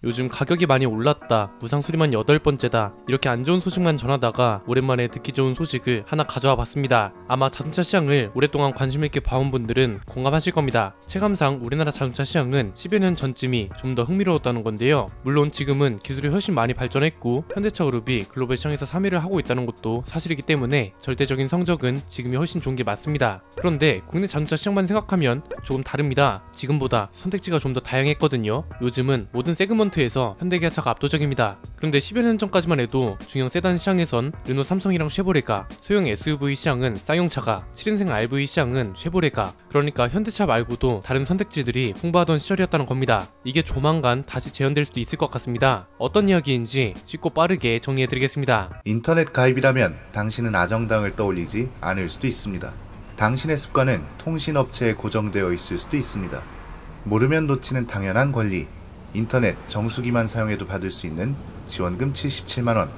요즘 가격이 많이 올랐다, 무상 수리만 8번째다, 이렇게 안 좋은 소식만 전하다가 오랜만에 듣기 좋은 소식을 하나 가져와 봤습니다. 아마 자동차 시장을 오랫동안 관심있게 봐온 분들은 공감하실 겁니다. 체감상 우리나라 자동차 시장은 10여 년 전쯤이 좀 더 흥미로웠다는 건데요. 물론 지금은 기술이 훨씬 많이 발전했고 현대차 그룹이 글로벌 시장에서 3위를 하고 있다는 것도 사실이기 때문에 절대적인 성적은 지금이 훨씬 좋은 게 맞습니다. 그런데 국내 자동차 시장만 생각하면 조금 다릅니다. 지금보다 선택지가 좀 더 다양했거든요. 요즘은 모든 세그먼트에서 현대기아차가 압도적입니다. 그런데 10여 년 전까지만 해도 중형 세단 시장에선 르노, 삼성이랑 쉐보레가, 소형 SUV 시장은 쌍용차가, 7인승 RV 시장은 쉐보레가, 그러니까 현대차 말고도 다른 선택지들이 풍부하던 시절이었다는 겁니다. 이게 조만간 다시 재현될 수도 있을 것 같습니다. 어떤 이야기인지 쉽고 빠르게 정리해드리겠습니다. 인터넷 가입이라면 당신은 아정당을 떠올리지 않을 수도 있습니다. 당신의 습관은 통신업체에 고정되어 있을 수도 있습니다. 모르면 놓치는 당연한 권리, 인터넷 정수기만 사용해도 받을 수 있는 지원금 77만원,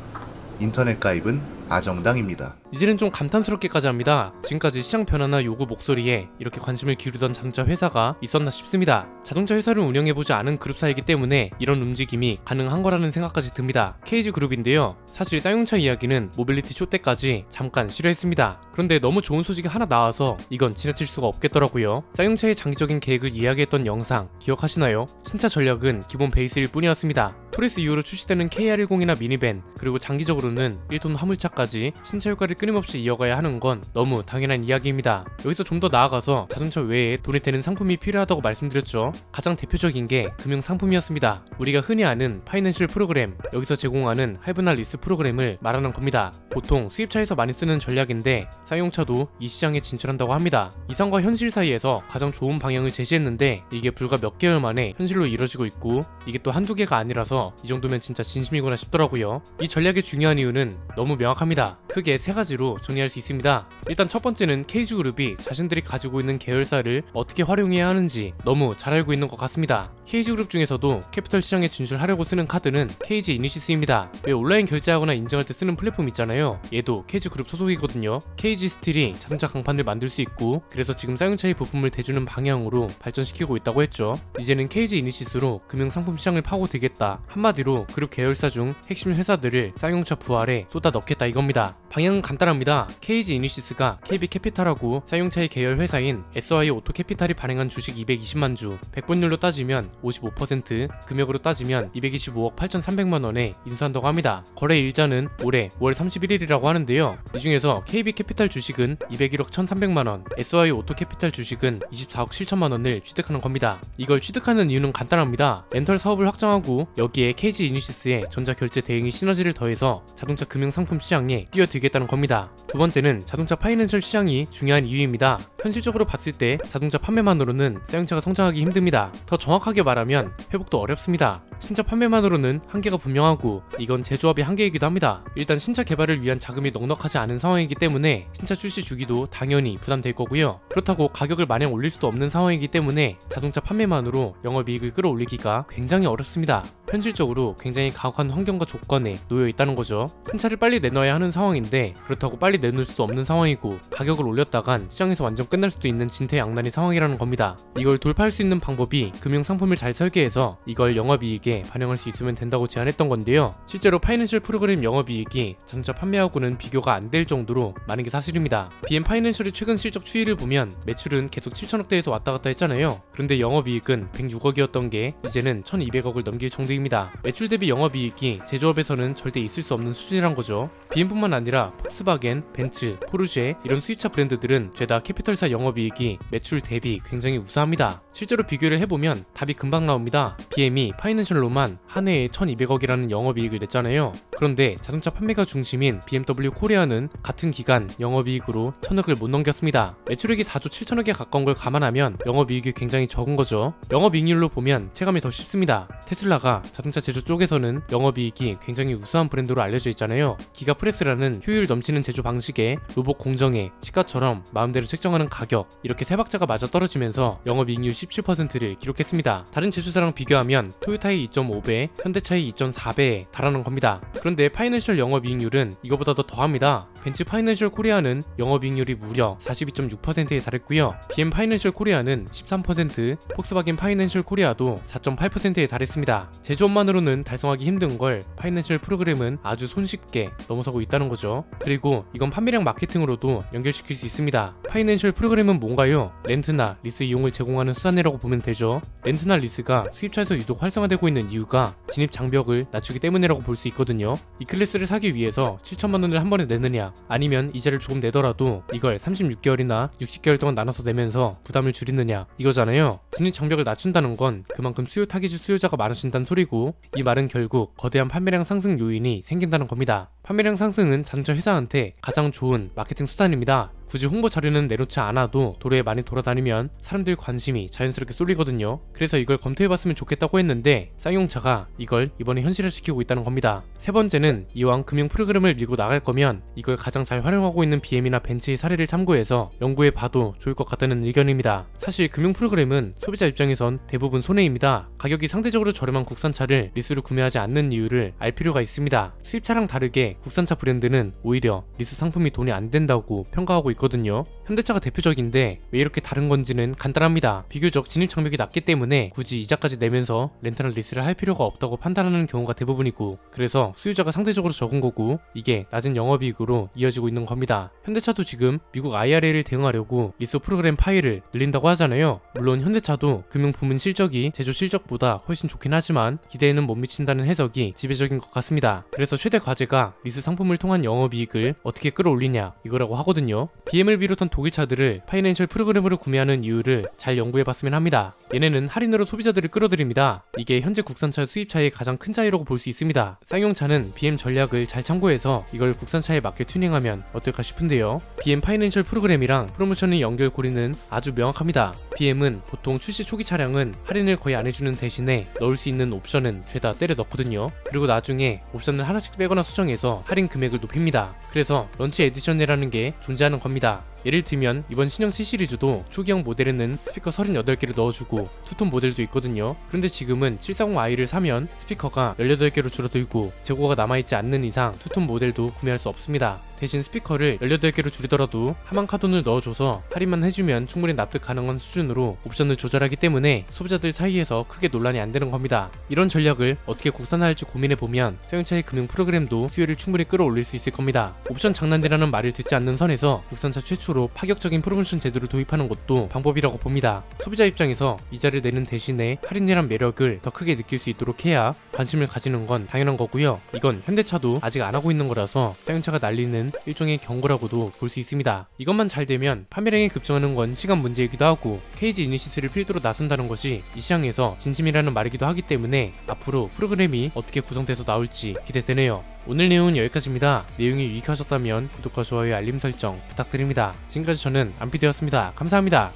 인터넷 가입은 아정당입니다. 이제는 좀 감탄스럽게까지 합니다. 지금까지 시장 변화나 요구 목소리에 이렇게 관심을 기울이던 자동차 회사가 있었나 싶습니다. 자동차 회사를 운영해보지 않은 그룹사이기 때문에 이런 움직임이 가능한 거라는 생각까지 듭니다. KG그룹인데요. 사실 쌍용차 이야기는 모빌리티 쇼 때까지 잠깐 쉬려했습니다. 그런데 너무 좋은 소식이 하나 나와서 이건 지나칠 수가 없겠더라고요. 쌍용차의 장기적인 계획을 이야기했던 영상 기억하시나요? 신차 전략은 기본 베이스일 뿐이었습니다. 토리스 이후로 출시되는 KR10이나 미니밴, 그리고 장기적으로는 1톤 화물차까지 신차 효과를 끊임없이 이어가야 하는 건 너무 당연한 이야기입니다. 여기서 좀 더 나아가서 자동차 외에 돈이 되는 상품이 필요하다고 말씀드렸죠. 가장 대표적인 게 금융 상품이었습니다. 우리가 흔히 아는 파이낸셜 프로그램, 여기서 제공하는 할부나 리스 프로그램을 말하는 겁니다. 보통 수입차에서 많이 쓰는 전략인데 쌍용차도 이 시장에 진출한다고 합니다. 이상과 현실 사이에서 가장 좋은 방향을 제시했는데 이게 불과 몇 개월 만에 현실로 이뤄지고 있고, 이게 또 한두 개가 아니라서 이 정도면 진짜 진심이구나 싶더라고요. 이 전략의 중요한 이유는 너무 명확합니다. 크게 세 가지로 정리할 수 있습니다. 일단 첫 번째는 KG그룹이 자신들이 가지고 있는 계열사를 어떻게 활용해야 하는지 너무 잘 알고 있는 것 같습니다. KG그룹 중에서도 캐피털 시장에 진출하려고 쓰는 카드는 KG 이니시스입니다. 왜 온라인 결제하거나 인증할 때 쓰는 플랫폼 있잖아요. 얘도 KG그룹 소속이거든요. KG 스틸이 자동차 강판을 만들 수 있고, 그래서 지금 쌍용차의 부품을 대주는 방향으로 발전시키고 있다고 했죠. 이제는 KG 이니시스로 금융 상품 시장을 파고들겠다, 한마디로 그룹 계열사 중 핵심 회사들을 쌍용차 부활에 쏟아 넣겠다 이겁니다. 방향은 간단합니다. KG 이니시스가 KB캐피탈하고 쌍용차의 계열 회사인 SY 오토캐피탈이 발행한 주식 220만 주, 100분율로 따지면 55%, 금액으로 따지면 225억 8,300만원에 인수한다고 합니다. 거래 일자는 올해 5월 31일이라고 하는데요. 이 중에서 KB캐피탈 주식은 201억 1,300만원, SY 오토캐피탈 주식은 24억 7천만원을 취득하는 겁니다. 이걸 취득하는 이유는 간단합니다. 렌털 사업을 확장하고 여기에 KG 이니시스의 전자결제 대응이 시너지를 더해서 자동차 금융상품 시장에 뛰어들겠다는 겁니다. 두 번째는 자동차 파이낸셜 시장이 중요한 이유입니다. 현실적으로 봤을 때 자동차 판매만으로는 쌍용차가 성장하기 힘듭니다. 더 정확하게 말하면 회복도 어렵습니다. 신차 판매만으로는 한계가 분명하고 이건 제조업의 한계이기도 합니다. 일단 신차 개발을 위한 자금이 넉넉하지 않은 상황이기 때문에 신차 출시 주기도 당연히 부담될 거고요. 그렇다고 가격을 마냥 올릴 수도 없는 상황이기 때문에 자동차 판매만으로 영업이익을 끌어올리기가 굉장히 어렵습니다. 현실적으로 굉장히 가혹한 환경과 조건에 놓여 있다는 거죠. 신차를 빨리 내놔야 하는 상황인데 그렇다고 빨리 내놓을 수도 없는 상황이고, 가격을 올렸다간 시장에서 완전 끝날 수도 있는 진퇴양난의 상황이라는 겁니다. 이걸 돌파할 수 있는 방법이 금융 상품을 잘 설계해서 이걸 영업이익에 반영할 수 있으면 된다고 제안했던 건데요. 실제로 파이낸셜 프로그램 영업이익이 자동차 판매하고는 비교가 안 될 정도로 많은 게 사실입니다. BM 파이낸셜의 최근 실적 추이를 보면 매출은 계속 7천억대에서 왔다 갔다 했잖아요. 그런데 영업이익은 106억이었던 게 이제는 1200억을 넘길 정도입니다. 매출 대비 영업이익이 제조업에서는 절대 있을 수 없는 수준이란 거죠. BM뿐만 아니라 폭스바겐, 벤츠, 포르쉐 이런 수입차 브랜드들은 죄다 캐피털사 영업이익이 매출 대비 굉장히 우수합니다. 실제로 비교를 해보면 답이 금방 나옵니다. BM이 파이낸셜로만 한 해에 1200억이라는 영업이익을 냈잖아요. 그런데 자동차 판매가 중심인 BMW 코리아는 같은 기간 영업이익으로 1000억을 못 넘겼습니다. 매출액이 4조 7천억에 가까운 걸 감안하면 영업이익이 굉장히 적은 거죠. 영업이익률로 보면 체감이 더 쉽습니다. 테슬라가 자동차 제조 쪽에서는 영업이익이 굉장히 우수한 브랜드로 알려져 있잖아요. 기가프레스라는 효율 넘치는 제조 방식에 로봇 공정에 시가처럼 마음대로 책정하는 가격, 이렇게 세 박자가 맞아 떨어지면서 영업이익률 17%를 기록했습니다. 다른 제조사랑 비교하면 토요타의 2.5배, 현대차의 2.4배에 달하는 겁니다. 그런데 파이낸셜 영업이익률은 이거보다 더 더합니다. 벤츠 파이낸셜 코리아는 영업이익률이 무려 42.6%에 달했고요. BM 파이낸셜 코리아는 13%, 폭스바겐 파이낸셜 코리아도 4.8%에 달했습니다. 제조업만으로는 달성하기 힘든 걸 파이낸셜 프로그램은 아주 손쉽게 넘어서고 있다는 거죠. 그리고 이건 판매량 마케팅으로도 연결시킬 수 있습니다. 파이낸셜 프로그램은 뭔가요? 렌트나 리스 이용을 제공하는 수단이라고 보면 되죠. 렌트나 리스가 수입차에서 유독 활성화되고 있는 이유가 진입 장벽을 낮추기 때문이라고 볼 수 있거든요. 이 클래스를 사기 위해서 7천만 원을 한 번에 내느냐, 아니면 이자를 조금 내더라도 이걸 36개월이나 60개월 동안 나눠서 내면서 부담을 줄이느냐, 이거잖아요. 진입 장벽을 낮춘다는 건 그만큼 수요 타깃의 수요자가 많아진다는 소리고, 이 말은 결국 거대한 판매량 상승 요인이 생긴다는 겁니다. 판매량 상승은 자동차 회사한테 가장 좋은 마케팅 수단입니다. 굳이 홍보 자료는 내놓지 않아도 도로에 많이 돌아다니면 사람들 관심이 자연스럽게 쏠리거든요. 그래서 이걸 검토해봤으면 좋겠다고 했는데 쌍용차가 이걸 이번에 현실화시키고 있다는 겁니다. 세 번째는 이왕 금융 프로그램을 밀고 나갈 거면 이걸 가장 잘 활용하고 있는 BM이나 벤츠의 사례를 참고해서 연구해봐도 좋을 것 같다는 의견입니다. 사실 금융 프로그램은 소비자 입장에선 대부분 손해입니다. 가격이 상대적으로 저렴한 국산차를 리스로 구매하지 않는 이유를 알 필요가 있습니다. 수입차랑 다르게 국산차 브랜드는 오히려 리스 상품이 돈이 안 된다고 평가하고 있거든요. 현대차가 대표적인데 왜 이렇게 다른 건지는 간단합니다. 비교적 진입 장벽이 낮기 때문에 굳이 이자까지 내면서 렌트나 리스를 할 필요가 없다고 판단하는 경우가 대부분이고, 그래서 수요자가 상대적으로 적은 거고, 이게 낮은 영업이익으로 이어지고 있는 겁니다. 현대차도 지금 미국 IRA를 대응하려고 리스 프로그램 파일을 늘린다고 하잖아요. 물론 현대차도 금융 부문 실적이 제조 실적보다 훨씬 좋긴 하지만 기대에는 못 미친다는 해석이 지배적인 것 같습니다. 그래서 최대 과제가 리스 상품을 통한 영업이익을 어떻게 끌어올리냐, 이거라고 하거든요. BM을 비롯한 독일차들을 파이낸셜 프로그램으로 구매하는 이유를 잘 연구해봤으면 합니다. 얘네는 할인으로 소비자들을 끌어들입니다. 이게 현재 국산차 수입차의 가장 큰 차이라고 볼 수 있습니다. 쌍용차는 BM 전략을 잘 참고해서 이걸 국산차에 맞게 튜닝하면 어떨까 싶은데요. BM 파이낸셜 프로그램이랑 프로모션의 연결고리는 아주 명확합니다. BM은 보통 출시 초기 차량은 할인을 거의 안 해주는 대신에 넣을 수 있는 옵션은 죄다 때려 넣거든요. 그리고 나중에 옵션을 하나씩 빼거나 수정해서 할인 금액을 높입니다. 그래서 런치 에디션이라는 게 존재하는 겁니다. 예를 들면 이번 신형 C 시리즈도 초기형 모델에는 스피커 38개를 넣어주고 투톤 모델도 있거든요. 그런데 지금은 740i를 사면 스피커가 18개로 줄어들고 재고가 남아있지 않는 이상 투톤 모델도 구매할 수 없습니다. 대신 스피커를 18개로 줄이더라도 하만 카돈을 넣어줘서 할인만 해주면 충분히 납득 가능한 수준으로 옵션을 조절하기 때문에 소비자들 사이에서 크게 논란이 안 되는 겁니다. 이런 전략을 어떻게 국산화할지 고민해보면 쌍용차의 금융 프로그램도 수요를 충분히 끌어올릴 수 있을 겁니다. 옵션 장난이라는 말을 듣지 않는 선에서 국산차 최초로 파격적인 프로모션 제도를 도입하는 것도 방법이라고 봅니다. 소비자 입장에서 이자를 내는 대신에 할인이란 매력을 더 크게 느낄 수 있도록 해야 관심을 가지는 건 당연한 거고요. 이건 현대차도 아직 안 하고 있는 거라서 쌍용차가 날리는 일종의 경고라고도 볼 수 있습니다. 이것만 잘 되면 판매량이 급증하는 건 시간 문제이기도 하고 KG 이니시스를 필두로 나선다는 것이 이 시장에서 진심이라는 말이기도 하기 때문에 앞으로 프로그램이 어떻게 구성돼서 나올지 기대되네요. 오늘 내용은 여기까지입니다. 내용이 유익하셨다면 구독과 좋아요, 알림 설정 부탁드립니다. 지금까지 저는 안피디였습니다. 감사합니다.